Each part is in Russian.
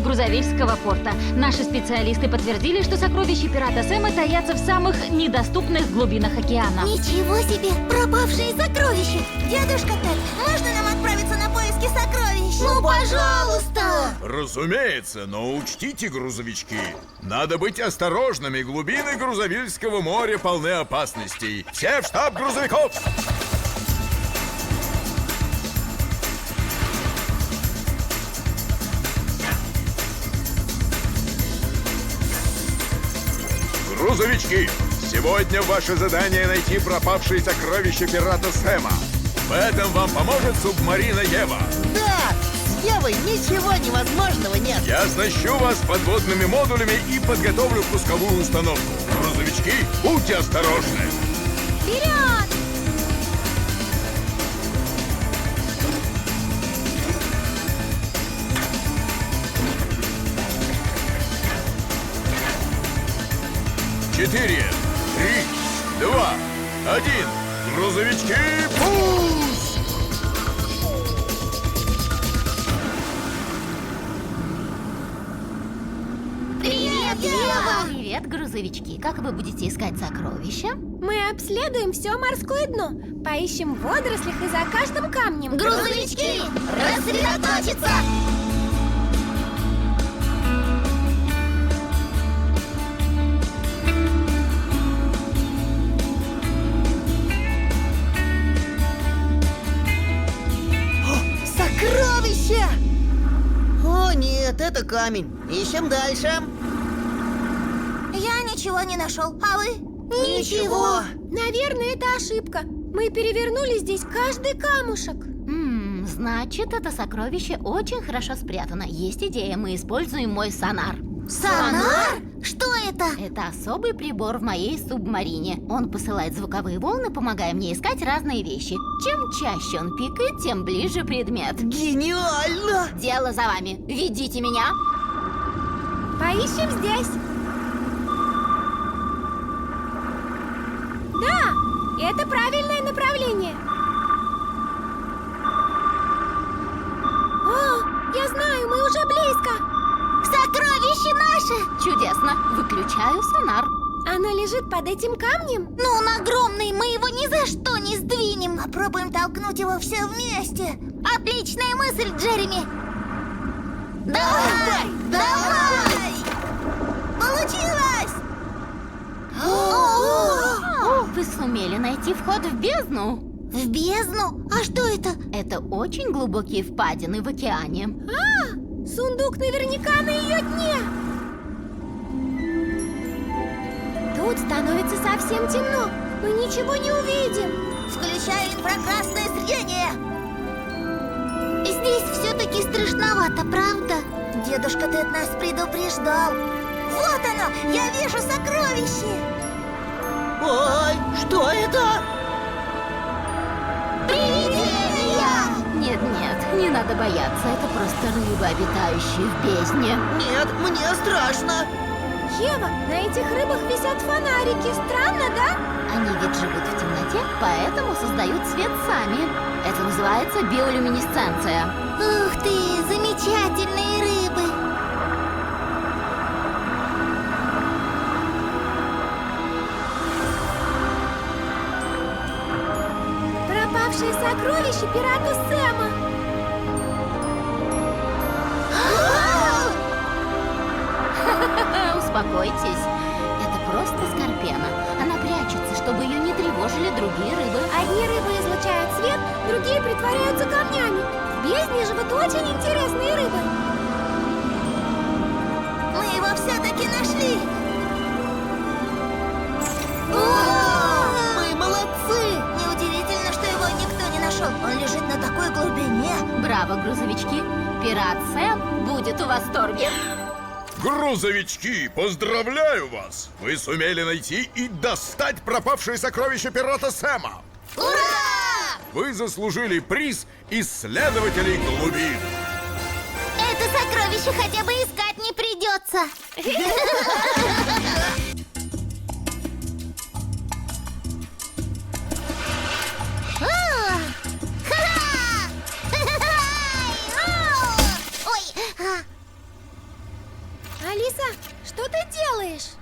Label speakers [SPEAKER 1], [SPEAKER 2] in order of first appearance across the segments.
[SPEAKER 1] Грузовильского порта. Наши специалисты подтвердили, что сокровища пирата Сэма таятся в самых недоступных глубинах океана.
[SPEAKER 2] Ничего себе! Пропавшие сокровища! Дедушка Тед, можно нам отправиться на поиски сокровищ? Ну, пожалуйста!
[SPEAKER 3] Разумеется, но учтите, грузовички, надо быть осторожными. Глубины Грузовильского моря полны опасностей. Все в штаб грузовиков! Грузовички, сегодня ваше задание найти пропавшие сокровища пирата Сэма. В этом вам поможет субмарина Ева.
[SPEAKER 4] Да, с Евой ничего невозможного нет.
[SPEAKER 3] Я оснащу вас подводными модулями и подготовлю пусковую установку. Грузовички, будьте осторожны.
[SPEAKER 2] Вперед!
[SPEAKER 3] Четыре, 3, 2, 1. Грузовички, пусть!
[SPEAKER 2] Привет, Ева!
[SPEAKER 1] Привет, грузовички. Как вы будете искать сокровища?
[SPEAKER 5] Мы обследуем все морское дно, поищем в водорослях и за каждым камнем.
[SPEAKER 2] Грузовички, рассредоточиться!
[SPEAKER 4] Сокровище! О, нет, это камень. Ищем дальше.
[SPEAKER 2] Я ничего не нашел, а вы?
[SPEAKER 4] Ничего.
[SPEAKER 5] Наверное, это ошибка. Мы перевернули здесь каждый камушек.
[SPEAKER 1] Значит, это сокровище очень хорошо спрятано. Есть идея, мы используем мой сонар.
[SPEAKER 2] Сонар? Что это?
[SPEAKER 1] Это особый прибор в моей субмарине. Он посылает звуковые волны, помогая мне искать разные вещи. Чем чаще он пикает, тем ближе предмет.
[SPEAKER 4] Гениально!
[SPEAKER 1] Дело за вами. Ведите меня.
[SPEAKER 5] Поищем здесь. Да, это правильное направление. О, я знаю, мы уже близко.
[SPEAKER 2] Сокровище наше!
[SPEAKER 1] Чудесно. Выключаю сонар.
[SPEAKER 5] Оно лежит под этим камнем?
[SPEAKER 2] Но он огромный, мы его ни за что не сдвинем. Попробуем толкнуть его все вместе. Отличная мысль, Джереми. Давай! Давай! Получилось!
[SPEAKER 1] Вы сумели найти вход в бездну?
[SPEAKER 2] В бездну? А что это?
[SPEAKER 1] Это очень глубокие впадины в океане.
[SPEAKER 5] Сундук наверняка на ее дне. Тут становится совсем темно. Мы ничего не увидим.
[SPEAKER 2] Включаю инфракрасное зрение. Здесь все-таки страшновато, правда? Дедушка Тед нас предупреждал. Вот оно! Я вижу сокровище!
[SPEAKER 4] Ой, что это?
[SPEAKER 2] Привидения!
[SPEAKER 1] Нет, не надо бояться. Это просто рыбы, обитающие в бездне.
[SPEAKER 4] Нет, мне страшно.
[SPEAKER 5] Ева, на этих рыбах висят фонарики. Странно, да?
[SPEAKER 1] Они ведь живут в темноте, поэтому создают свет сами. Это называется биолюминесценция.
[SPEAKER 2] Ух ты, замечательные рыбы!
[SPEAKER 5] Пропавшие сокровища пирата Сэма.
[SPEAKER 1] Успокойтесь. Это просто скорпена. Она прячется, чтобы ее не тревожили другие рыбы.
[SPEAKER 5] Одни рыбы излучают свет, другие притворяются камнями. В бездне живут очень интересные рыбы.
[SPEAKER 2] Мы его все-таки нашли!
[SPEAKER 4] Мы молодцы!
[SPEAKER 2] Неудивительно, что его никто не нашел. Он лежит на такой глубине.
[SPEAKER 1] Браво, грузовички. Пират Сэм будет в восторге.
[SPEAKER 3] Грузовички, поздравляю вас! Вы сумели найти и достать пропавшие сокровища пирата Сэма.
[SPEAKER 2] Ура!
[SPEAKER 3] Вы заслужили приз исследователей глубин.
[SPEAKER 2] Это сокровище хотя бы искать не придется.
[SPEAKER 5] Алиса, что ты делаешь?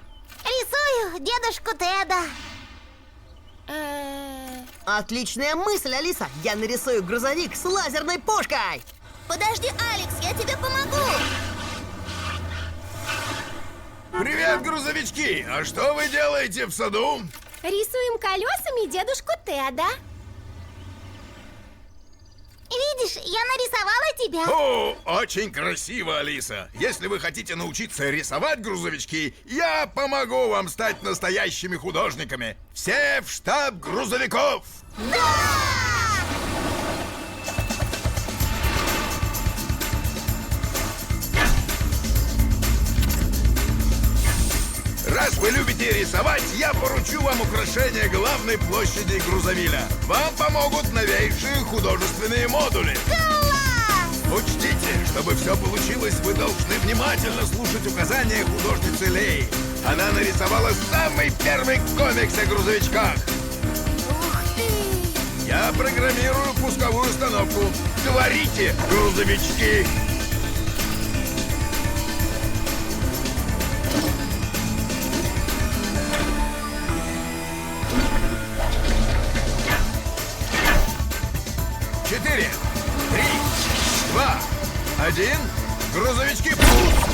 [SPEAKER 2] Рисую дедушку Теда.
[SPEAKER 4] Отличная мысль, Алиса. Я нарисую грузовик с лазерной пушкой.
[SPEAKER 2] Подожди, Алекс, я тебе помогу.
[SPEAKER 3] Привет, грузовички! А что вы делаете в саду?
[SPEAKER 5] Рисуем колесами дедушку Теда.
[SPEAKER 2] Видишь, я нарисовала тебя.
[SPEAKER 3] О, очень красиво, Алиса. Если вы хотите научиться рисовать грузовички, я помогу вам стать настоящими художниками. Все в штаб грузовиков! Раз вы любите рисовать, я поручу вам украшение главной площади Грузовиля. Вам помогут новейшие художественные модули. Учтите, чтобы все получилось, вы должны внимательно слушать указания художницы Лей. Она нарисовала самый первый комикс о грузовичках.
[SPEAKER 2] Ух ты!
[SPEAKER 3] Я программирую пусковую установку. Творите, грузовички! Четыре, 3, 2, 1. Грузовички, пуск!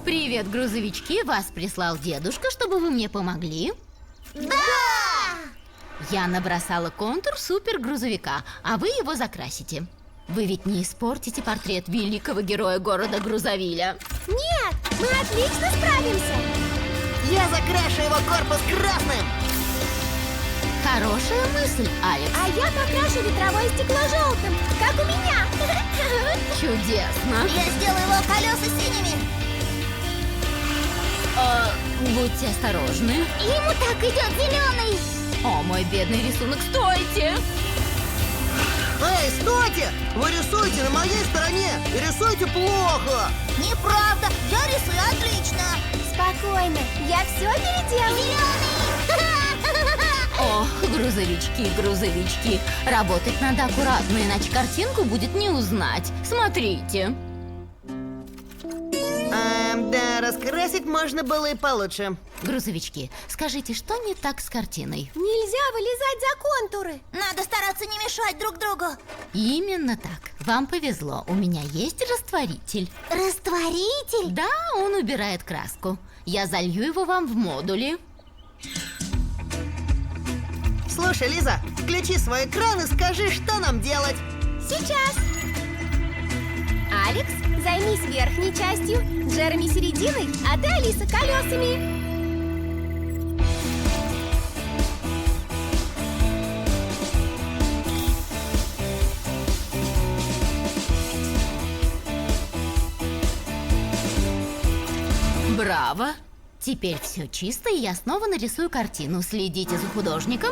[SPEAKER 1] Привет, грузовички. Вас прислал дедушка, чтобы вы мне помогли.
[SPEAKER 2] Да!
[SPEAKER 1] Я набросала контур супергрузовика, а вы его закрасите. Вы ведь не испортите портрет великого героя города Грузовиля.
[SPEAKER 5] Нет, мы отлично справимся.
[SPEAKER 4] Я закрашу его корпус красным.
[SPEAKER 1] Хорошая мысль, Алекс.
[SPEAKER 5] А я покрашу ветровое стекло желтым, как у меня.
[SPEAKER 1] Чудесно.
[SPEAKER 2] Я сделаю его колеса синими.
[SPEAKER 1] Будьте осторожны.
[SPEAKER 2] Ему так идет зеленый.
[SPEAKER 1] О, мой бедный рисунок, стойте!
[SPEAKER 4] Эй, стойте! Вы рисуете на моей стороне и рисуете плохо.
[SPEAKER 2] Неправда, я рисую отлично.
[SPEAKER 5] Спокойно, я все переделаю.
[SPEAKER 2] Зеленый.
[SPEAKER 1] Ох, грузовички, грузовички. Работать надо аккуратно, иначе картинку будет не узнать. Смотрите.
[SPEAKER 4] Да, раскрасить можно было и получше.
[SPEAKER 1] Грузовички, скажите, что не так с картиной?
[SPEAKER 5] Нельзя вылезать за контуры.
[SPEAKER 2] Надо стараться не мешать друг другу.
[SPEAKER 1] Именно так. Вам повезло. У меня есть растворитель.
[SPEAKER 2] Растворитель?
[SPEAKER 1] Да, он убирает краску. Я залью его вам в модули.
[SPEAKER 4] Слушай, Лиза, включи свой экран и скажи, что нам делать.
[SPEAKER 5] Сейчас. Алекс, займись верхней частью, Джереми серединой, а ты, Алиса, колесами.
[SPEAKER 1] Браво! Теперь все чисто, и я снова нарисую картину. Следите за художником.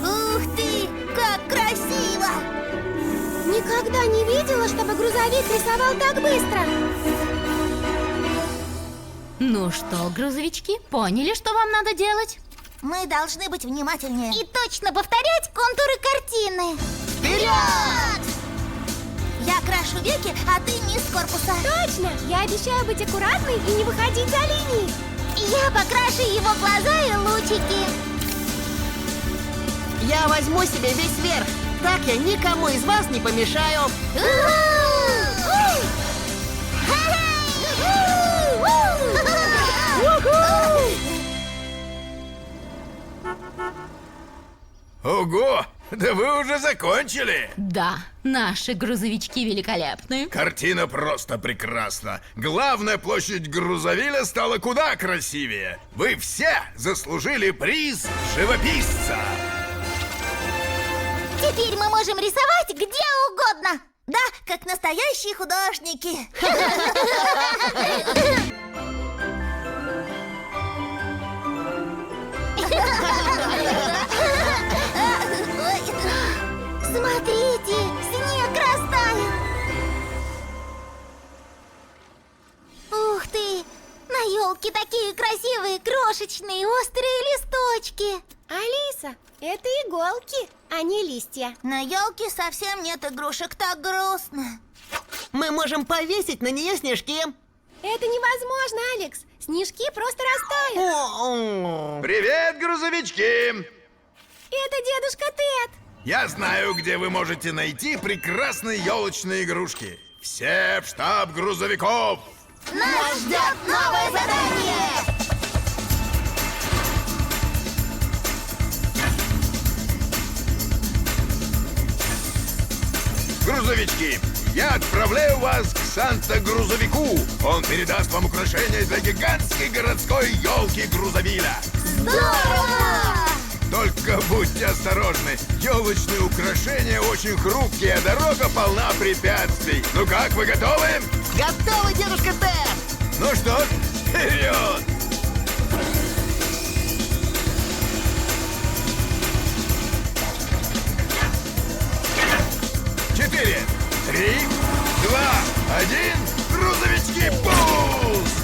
[SPEAKER 2] Ух ты, как красиво!
[SPEAKER 5] Никогда не видела, чтобы грузовик рисовал так быстро.
[SPEAKER 1] Ну что, грузовички, поняли, что вам надо делать?
[SPEAKER 2] Мы должны быть внимательнее. И точно повторять контуры картины. Вперед! Я крашу веки, а ты низ корпуса.
[SPEAKER 5] Точно! Я обещаю быть аккуратной и не выходить за линии.
[SPEAKER 2] Я покрашу его глаза и лучики.
[SPEAKER 4] Я возьму себе весь верх. Так я никому из вас не помешаю.
[SPEAKER 3] Ого! Да вы уже закончили!
[SPEAKER 1] Да, наши грузовички великолепны.
[SPEAKER 3] Картина просто прекрасна. Главная площадь Грузовиля стала куда красивее. Вы все заслужили приз живописца.
[SPEAKER 2] Теперь мы можем рисовать где угодно. Да, как настоящие художники. Смотрите, снег растаял. Ух ты, на елке такие красивые крошечные острые листочки.
[SPEAKER 5] Алис, Алиса, это иголки, а не листья.
[SPEAKER 2] На елке совсем нет игрушек, так грустно.
[SPEAKER 4] Мы можем повесить на нее снежки.
[SPEAKER 5] Это невозможно, Алекс. Снежки просто растают.
[SPEAKER 4] О-о-о.
[SPEAKER 3] Привет, грузовички!
[SPEAKER 5] Это дедушка Тед.
[SPEAKER 3] Я знаю, где вы можете найти прекрасные елочные игрушки. Все в штаб грузовиков!
[SPEAKER 2] Нас ждет новое задание!
[SPEAKER 3] Грузовички, я отправляю вас к Санта-грузовику. Он передаст вам украшения для гигантской городской елки Грузовиля.
[SPEAKER 2] Здорово!
[SPEAKER 3] Только будьте осторожны. Елочные украшения очень хрупкие, а дорога полна препятствий. Ну как, вы готовы?
[SPEAKER 4] Готовы, дедушка Тед!
[SPEAKER 3] Ну что, вперед! Четыре, 3, 2, 1, грузовички, пуск!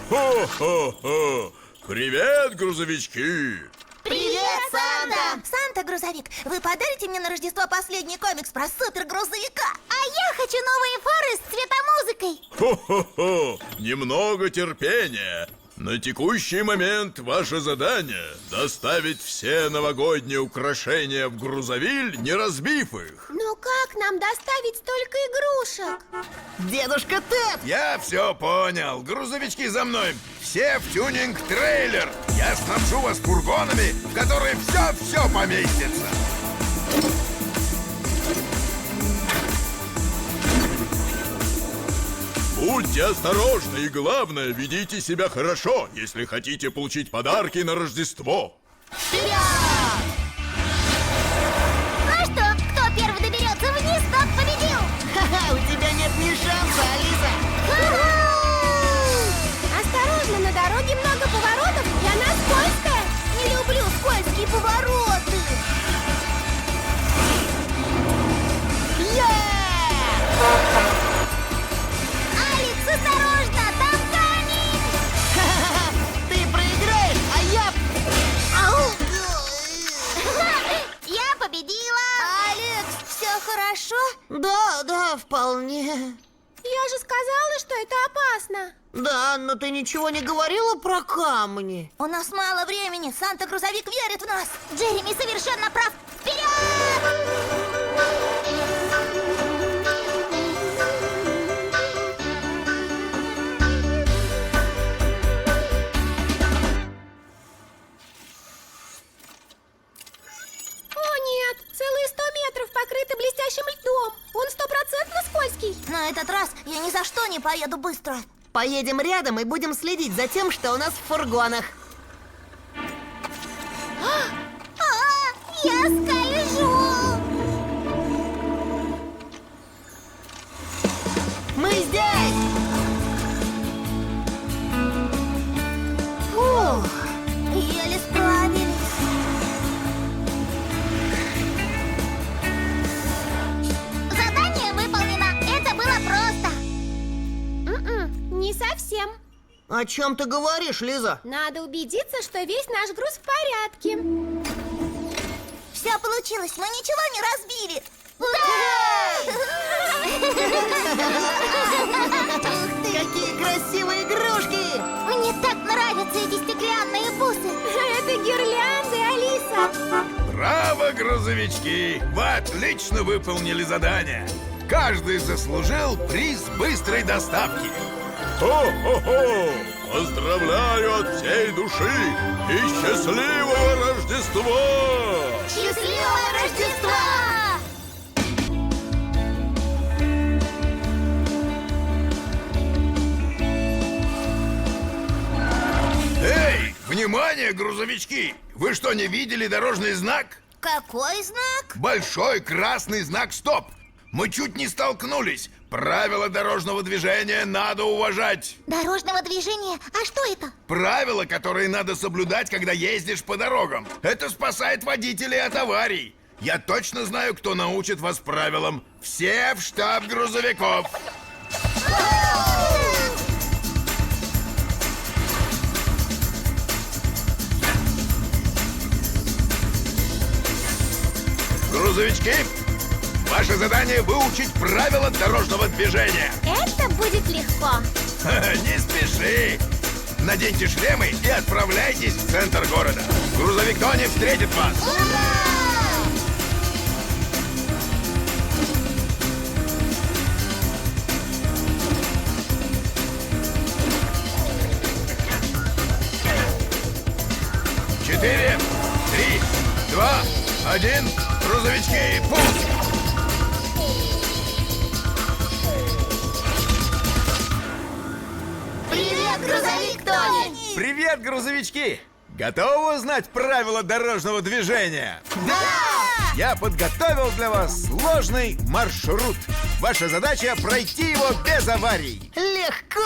[SPEAKER 3] Хо-хо-хо! Привет, грузовички!
[SPEAKER 2] Привет, Санта! Санта-грузовик, вы подарите мне на Рождество последний комикс про супер-грузовика? А я хочу новые фары с цветомузыкой!
[SPEAKER 3] Хо-хо-хо! Немного терпения! На текущий момент ваше задание — доставить все новогодние украшения в Грузовиль, не разбив их.
[SPEAKER 5] Но как нам доставить столько игрушек?
[SPEAKER 4] Дедушка Тед!
[SPEAKER 3] Я все понял. Грузовички за мной. Все в тюнинг-трейлер. Я снабжу вас фургонами, в которые все поместится. Будьте осторожны и, главное, ведите себя хорошо, если хотите получить подарки на Рождество.
[SPEAKER 2] Вперед! Ну что, кто первый доберется вниз, тот победил!
[SPEAKER 4] Ха-ха, у тебя нет ни шанса, Алиса!
[SPEAKER 5] Осторожно, на дороге много поворотов, и она скользкая.
[SPEAKER 2] Не люблю скользкие повороты! Алекс, осторожно, там камень!
[SPEAKER 4] Ты проиграешь, а я...
[SPEAKER 2] Ау! Я победила! Алекс, все хорошо?
[SPEAKER 4] Да, вполне.
[SPEAKER 5] Я же сказала, что это опасно.
[SPEAKER 4] Да, но ты ничего не говорила про камни.
[SPEAKER 2] У нас мало времени, Санта-грузовик верит в нас! Джереми совершенно прав! Вперед!
[SPEAKER 5] О нет, целые 100 метров покрыты блестящим льдом. Он 100% скользкий.
[SPEAKER 2] На этот раз я ни за что не поеду быстро.
[SPEAKER 4] Поедем рядом и будем следить за тем, что у нас в фургонах.
[SPEAKER 2] Я скольжу!
[SPEAKER 4] Мы здесь!
[SPEAKER 2] Фух, еле справились. Задание выполнено. Это было просто.
[SPEAKER 5] Не совсем.
[SPEAKER 4] О чем ты говоришь, Лиза?
[SPEAKER 5] Надо убедиться, что весь наш груз в порядке.
[SPEAKER 2] Все получилось, мы ничего не разбили.
[SPEAKER 4] Какие красивые игрушки!
[SPEAKER 2] Мне так нравятся эти стеклянные бусы.
[SPEAKER 5] Это гирлянды, Алиса.
[SPEAKER 3] Браво, грузовички! Вы отлично выполнили задание. Каждый заслужил приз быстрой доставки. Хо-хо-хо! Поздравляю от всей души и счастливого Рождества!
[SPEAKER 2] Счастливого Рождества!
[SPEAKER 3] Эй, внимание, грузовички! Вы что, не видели дорожный знак?
[SPEAKER 2] Какой знак?
[SPEAKER 3] Большой красный знак «Стоп». Мы чуть не столкнулись. Правила дорожного движения надо уважать.
[SPEAKER 2] Дорожного движения? А что это?
[SPEAKER 3] Правила, которые надо соблюдать, когда ездишь по дорогам. Это спасает водителей от аварий. Я точно знаю, кто научит вас правилам. Все в штаб грузовиков. Грузовички, ваше задание выучить правила дорожного движения.
[SPEAKER 5] Это будет легко.
[SPEAKER 3] Не спеши. Наденьте шлемы и отправляйтесь в центр города. Грузовик Тони встретит вас. Четыре, 3, 2, 1. Грузовички, путь!
[SPEAKER 2] Привет, грузовик Тони!
[SPEAKER 3] Привет, грузовички! Готовы узнать правила дорожного движения?
[SPEAKER 2] Да!
[SPEAKER 3] Я подготовил для вас сложный маршрут. Ваша задача пройти его без аварий.
[SPEAKER 4] Легко!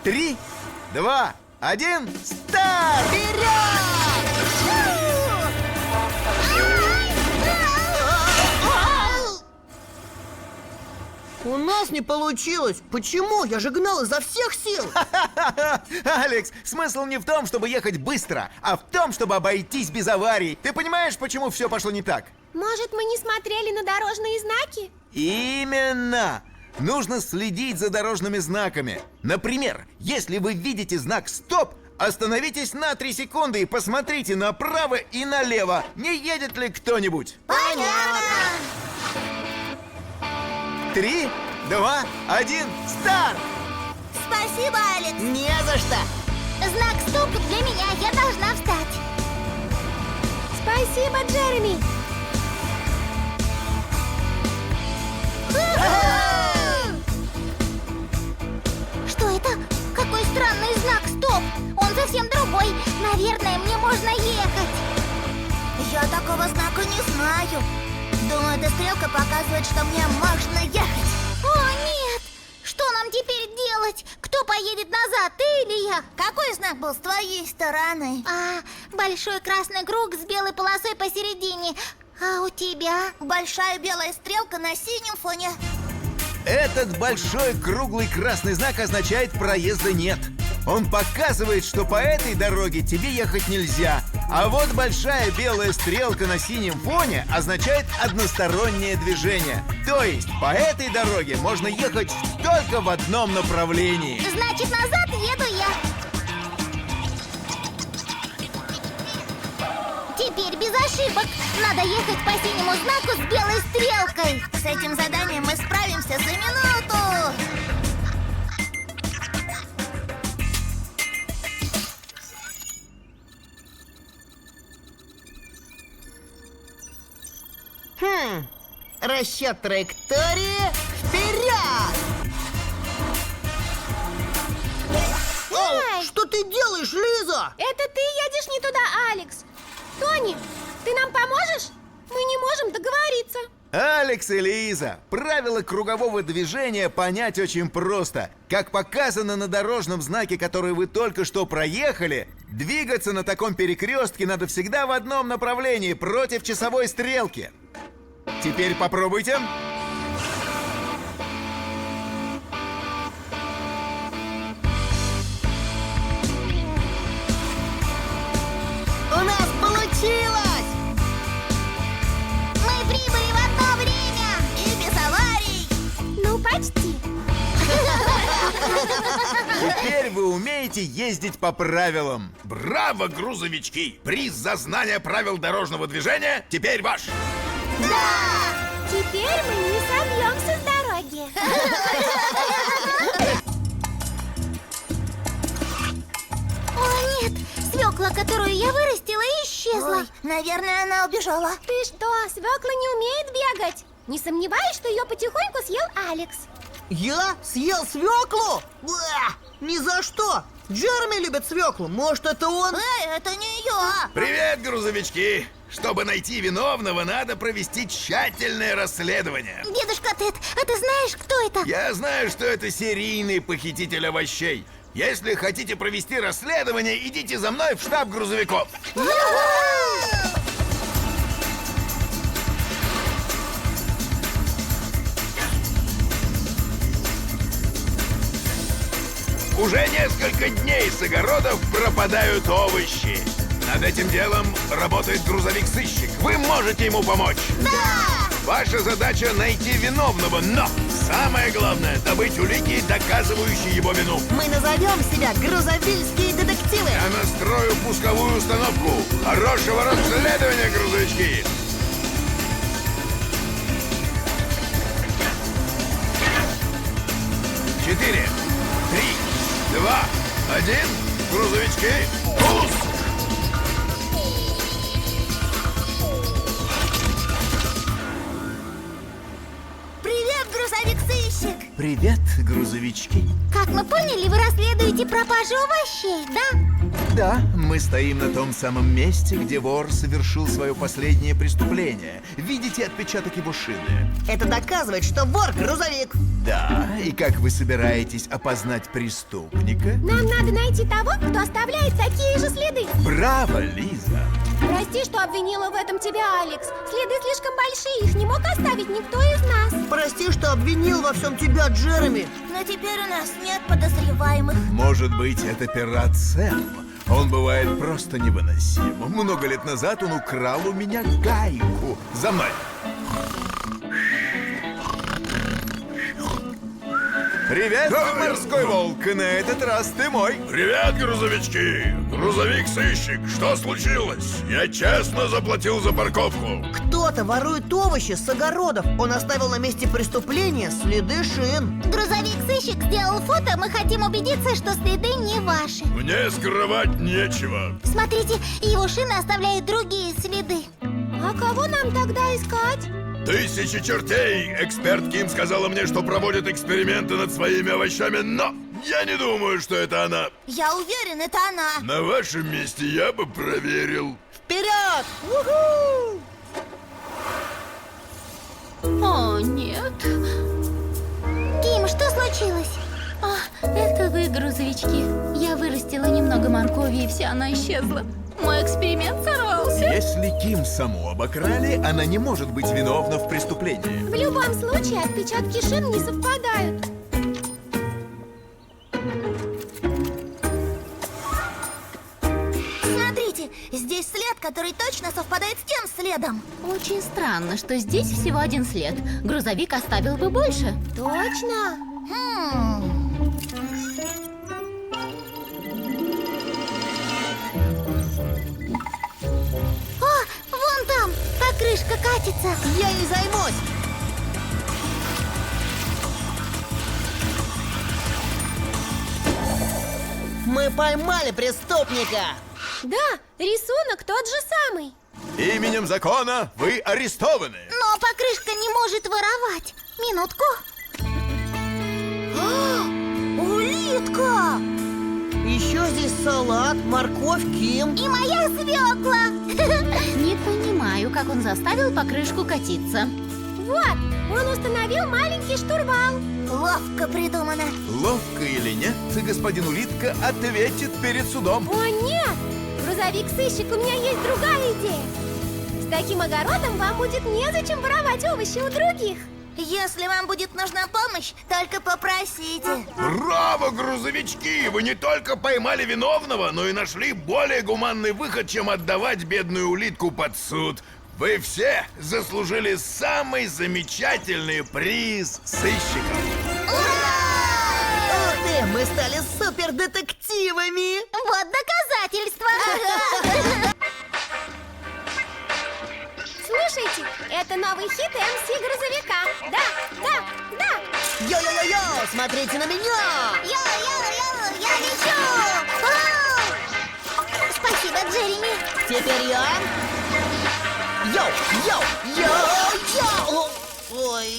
[SPEAKER 3] 3, 2, 1, старт!
[SPEAKER 4] У нас не получилось. Почему? Я же гнал изо всех сил.
[SPEAKER 3] Алекс, смысл не в том, чтобы ехать быстро, а в том, чтобы обойтись без аварий. Ты понимаешь, почему все пошло не так?
[SPEAKER 5] Может, мы не смотрели на дорожные знаки?
[SPEAKER 3] Именно! Нужно следить за дорожными знаками. Например, если вы видите знак «Стоп», остановитесь на 3 секунды и посмотрите направо и налево. Не едет ли кто-нибудь?
[SPEAKER 2] Понятно!
[SPEAKER 3] 3, 2, 1, старт!
[SPEAKER 2] Спасибо, Алекс!
[SPEAKER 4] Не за что.
[SPEAKER 2] Знак стоп для меня, я должна встать.
[SPEAKER 5] Спасибо, Джереми.
[SPEAKER 2] Что это? Какой странный знак стоп! Он совсем другой. Наверное, мне можно ехать. Я такого знака не знаю. Думаю, эта стрелка показывает, что мне можно ехать. О, нет! Что нам теперь делать? Кто поедет назад, ты или я? Какой знак был с твоей стороны? Большой красный круг с белой полосой посередине. А у тебя? Большая белая стрелка на синем фоне.
[SPEAKER 3] Этот большой круглый красный знак означает «проезда нет». Он показывает, что по этой дороге тебе ехать нельзя. А вот большая белая стрелка на синем фоне означает одностороннее движение. То есть по этой дороге можно ехать только в одном направлении.
[SPEAKER 2] Значит, назад еду я. Теперь без ошибок. Надо ехать по синему знаку с белой стрелкой. С этим заданием мы справимся за минуту.
[SPEAKER 4] Расчет траектории. Вперед! О, что ты делаешь, Лиза?
[SPEAKER 5] Это ты едешь не туда, Алекс. Тони, ты нам поможешь? Мы не можем договориться.
[SPEAKER 3] Алекс и Лиза, правила кругового движения понять очень просто. Как показано на дорожном знаке, который вы только что проехали, двигаться на таком перекрестке надо всегда в одном направлении, против часовой стрелки. Теперь попробуйте.
[SPEAKER 4] У нас получилось!
[SPEAKER 2] Мы прибыли в одно время и без аварий.
[SPEAKER 5] Ну, почти.
[SPEAKER 3] Теперь вы умеете ездить по правилам.
[SPEAKER 6] Браво, грузовички! Приз за знание правил дорожного движения теперь ваш!
[SPEAKER 2] Да!
[SPEAKER 5] Теперь мы не собьемся с дороги.
[SPEAKER 2] О, нет! Свекла, которую я вырастила, исчезла. Ой, наверное, она убежала.
[SPEAKER 5] Ты что, свекла не умеет бегать? Не сомневаюсь, что ее потихоньку съел Алекс.
[SPEAKER 4] Я съел свеклу? Ни за что! Джереми любит свеклу. Может, это он?
[SPEAKER 2] Это не я.
[SPEAKER 6] Привет, грузовички! Чтобы найти виновного, надо провести тщательное расследование.
[SPEAKER 2] Дедушка Тед, а ты знаешь, кто это?
[SPEAKER 6] Я знаю, что это серийный похититель овощей. Если хотите провести расследование, идите за мной в штаб грузовиков. Уже несколько дней с огородов пропадают овощи. Над этим делом работает грузовик-сыщик. Вы можете ему помочь.
[SPEAKER 2] Да!
[SPEAKER 6] Ваша задача найти виновного, но самое главное — добыть улики, доказывающие его вину.
[SPEAKER 4] Мы назовем себя грузовильские детективы.
[SPEAKER 6] Я настрою пусковую установку. Хорошего расследования, грузовички! Четыре, 3, 2, 1. Грузовички, пуск!
[SPEAKER 2] Привет, грузовик-сыщик!
[SPEAKER 3] Привет, грузовички.
[SPEAKER 2] Как мы поняли, вы расследуете пропажу овощей, да?
[SPEAKER 3] Да, мы стоим на том самом месте, где вор совершил свое последнее преступление. Видите отпечаток его шины?
[SPEAKER 4] Это доказывает, что вор грузовик.
[SPEAKER 3] Да, и как вы собираетесь опознать преступника?
[SPEAKER 5] Нам надо найти того, кто оставляет такие же следы.
[SPEAKER 3] Браво, Лиза!
[SPEAKER 5] Прости, что обвинила в этом тебя, Алекс. Следы слишком большие, их не мог оставить никто из нас.
[SPEAKER 4] Прости, что обвинил во всем тебя, Джереми.
[SPEAKER 2] Но теперь у нас нет подозреваемых.
[SPEAKER 3] Может быть, это пират Сэм? Он бывает просто невыносим. Много лет назад он украл у меня гайку. За мной! Привет, морской волк! На этот раз ты мой!
[SPEAKER 6] Привет, грузовички! Грузовик-сыщик, что случилось? Я честно заплатил за парковку.
[SPEAKER 4] Кто-то ворует овощи с огородов. Он оставил на месте преступления следы шин.
[SPEAKER 2] Грузовик-сыщик сделал фото, мы хотим убедиться, что следы не ваши.
[SPEAKER 6] Мне скрывать нечего.
[SPEAKER 2] Смотрите, его шины оставляют другие следы.
[SPEAKER 5] А кого нам тогда искать?
[SPEAKER 6] Тысячи чертей! Эксперт Ким сказала мне, что проводит эксперименты над своими овощами, но я не думаю, что это она.
[SPEAKER 2] Я уверен, это она.
[SPEAKER 6] На вашем месте я бы проверил.
[SPEAKER 4] Вперед! Уху!
[SPEAKER 1] О, нет.
[SPEAKER 2] Ким, что случилось?
[SPEAKER 1] Это вы, грузовички. Я вырастила немного моркови, и вся она исчезла. Мой эксперимент сорвался.
[SPEAKER 3] Если Ким саму обокрали, она не может быть виновна в преступлении.
[SPEAKER 5] В любом случае, отпечатки шин не совпадают.
[SPEAKER 2] Смотрите, здесь след, который точно совпадает с тем следом.
[SPEAKER 1] Очень странно, что здесь всего один след. Грузовик оставил бы больше.
[SPEAKER 5] Точно?
[SPEAKER 2] Вон там, покрышка катится.
[SPEAKER 4] Я ей займусь. Мы поймали преступника.
[SPEAKER 5] Да, рисунок тот же самый.
[SPEAKER 3] Именем закона вы арестованы.
[SPEAKER 2] Но покрышка не может воровать. Минутку. Улитка!
[SPEAKER 4] Еще здесь салат, морковь, Ким.
[SPEAKER 2] И моя свекла.
[SPEAKER 1] Не понимаю, как он заставил покрышку катиться.
[SPEAKER 5] Вот, он установил маленький штурвал.
[SPEAKER 2] Ловко придумано.
[SPEAKER 3] Ловко или нет, господин Улитка ответит перед судом.
[SPEAKER 5] О, нет! Грузовик-сыщик, у меня есть другая идея. С таким огородом вам будет незачем воровать овощи у других.
[SPEAKER 2] Если вам будет нужна помощь, только попросите.
[SPEAKER 6] Браво, грузовички! Вы не только поймали виновного, но и нашли более гуманный выход, чем отдавать бедную улитку под суд. Вы все заслужили самый замечательный приз сыщиков.
[SPEAKER 4] Ух ты, мы стали супердетективами.
[SPEAKER 2] Вот доказательство.
[SPEAKER 5] Слушайте, это новый хит МС Грузовика. Да.
[SPEAKER 4] Йо-йо-йо-йо, смотрите на меня.
[SPEAKER 2] Йо-йо-йо, я лечу. Вау! Спасибо, Джереми.
[SPEAKER 4] Теперь я. Йо-йо-йо-йо. Ой.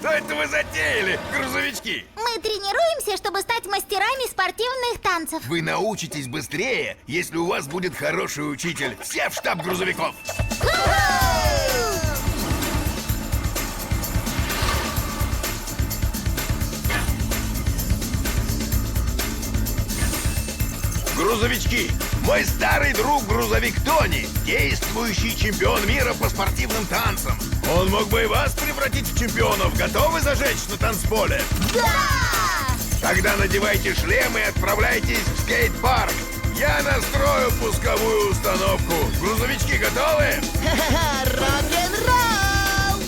[SPEAKER 6] Что это вы затеяли, грузовички?
[SPEAKER 2] Мы тренируемся, чтобы стать мастерами спортивных танцев.
[SPEAKER 6] Вы научитесь быстрее, если у вас будет хороший учитель. Все в штаб грузовиков. Грузовички! Мой старый друг грузовик Тони, действующий чемпион мира по спортивным танцам. Он мог бы и вас превратить в чемпионов. Готовы зажечь на танцполе?
[SPEAKER 2] Да!
[SPEAKER 6] Тогда надевайте шлемы и отправляйтесь в скейт-парк. Я настрою пусковую установку. Грузовички готовы?
[SPEAKER 4] Ха-ха-ха, рок-н-ролл!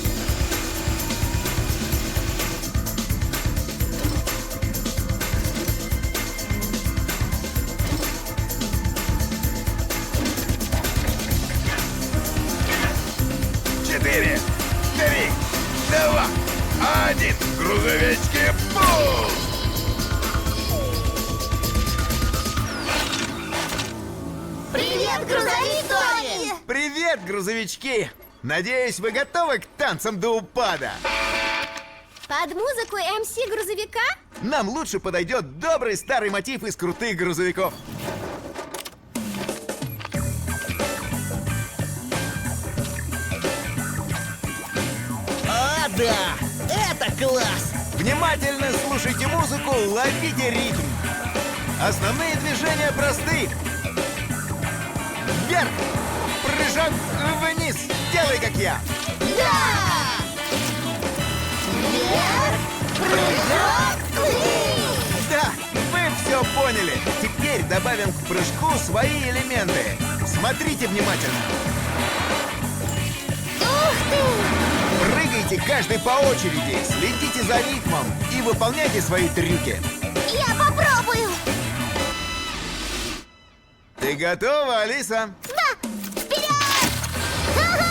[SPEAKER 6] Четыре, 3, 2, 1. Грузовички, пул!
[SPEAKER 2] Привет, грузовик Тони!
[SPEAKER 3] Привет, грузовички! Надеюсь, вы готовы к танцам до упада?
[SPEAKER 5] Под музыку МС грузовика?
[SPEAKER 3] Нам лучше подойдет добрый старый мотив из крутых грузовиков.
[SPEAKER 4] О, да! Это класс!
[SPEAKER 3] Внимательно слушайте музыку, ловите ритм. Основные движения просты. Вверх, прыжок вниз. Делай, как я.
[SPEAKER 2] Да! Вверх, прыжок, вниз!
[SPEAKER 3] Да, вы все поняли. Теперь добавим к прыжку свои элементы. Смотрите внимательно.
[SPEAKER 2] Ух ты!
[SPEAKER 3] Прыгайте каждый по очереди, следите за ритмом и выполняйте свои трюки.
[SPEAKER 2] Я попробую!
[SPEAKER 3] Ты готова, Алиса?
[SPEAKER 2] Да! Вперед! Ха-ха!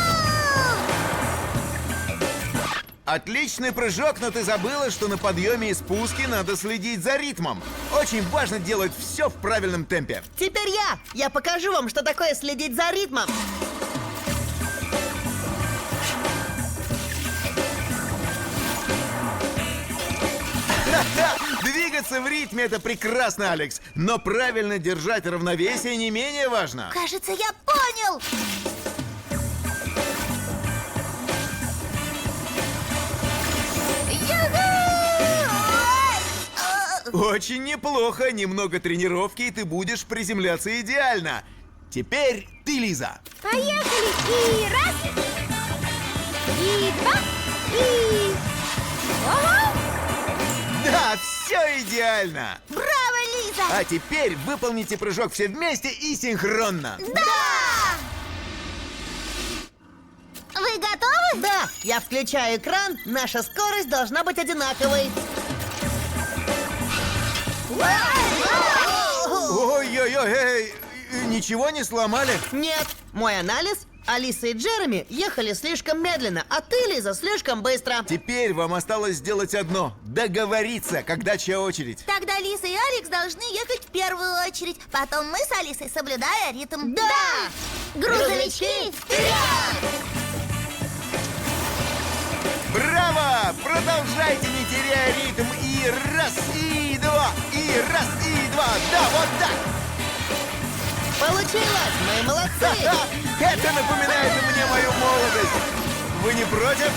[SPEAKER 3] Отличный прыжок, но ты забыла, что на подъеме и спуске надо следить за ритмом. Очень важно делать все в правильном темпе.
[SPEAKER 4] Теперь я! Я покажу вам, что такое следить за ритмом.
[SPEAKER 3] Ха-ха! Двигаться в ритме — это прекрасно, Алекс. Но правильно держать равновесие не менее важно.
[SPEAKER 2] Кажется, я понял! Юху!
[SPEAKER 3] Очень неплохо. Немного тренировки, и ты будешь приземляться идеально. Теперь ты, Лиза.
[SPEAKER 5] Поехали! И раз, и два, и... Ого!
[SPEAKER 3] Да, все идеально.
[SPEAKER 2] Браво, Лиза!
[SPEAKER 3] А теперь выполните прыжок все вместе и синхронно.
[SPEAKER 2] Да! Вы готовы?
[SPEAKER 4] Да, я включаю экран, наша скорость должна быть одинаковой.
[SPEAKER 3] Ой-ой-ой, ничего не сломали?
[SPEAKER 4] Нет, мой анализ. Алиса и Джереми ехали слишком медленно, а ты, Лиза, слишком быстро.
[SPEAKER 3] Теперь вам осталось сделать одно — договориться, когда чья очередь.
[SPEAKER 2] Тогда Лиза и Алекс должны ехать в первую очередь. Потом мы с Алисой, соблюдая ритм.
[SPEAKER 4] Да!
[SPEAKER 2] Грузовички, вперед!
[SPEAKER 3] Браво! Продолжайте, не теряя ритм. И раз, и два, и раз, и два. Да, вот так.
[SPEAKER 4] Получилось! Мы молодцы!
[SPEAKER 3] Ха-ха! Это напоминает мне мою молодость. Вы не против?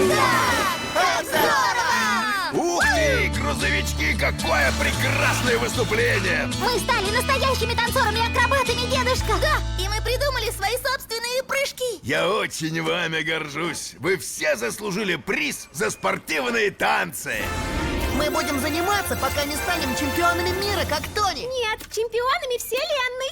[SPEAKER 2] Да! Здорово!
[SPEAKER 6] Ух ты, грузовички, какое прекрасное выступление!
[SPEAKER 2] Мы стали настоящими танцорами-акробатами, дедушка! Да, и мы придумали свои собственные прыжки!
[SPEAKER 6] Я очень вами горжусь. Вы все заслужили приз за спортивные танцы.
[SPEAKER 4] Мы будем заниматься, пока не станем чемпионами мира, как Тони.
[SPEAKER 5] Нет, чемпионами вселенной!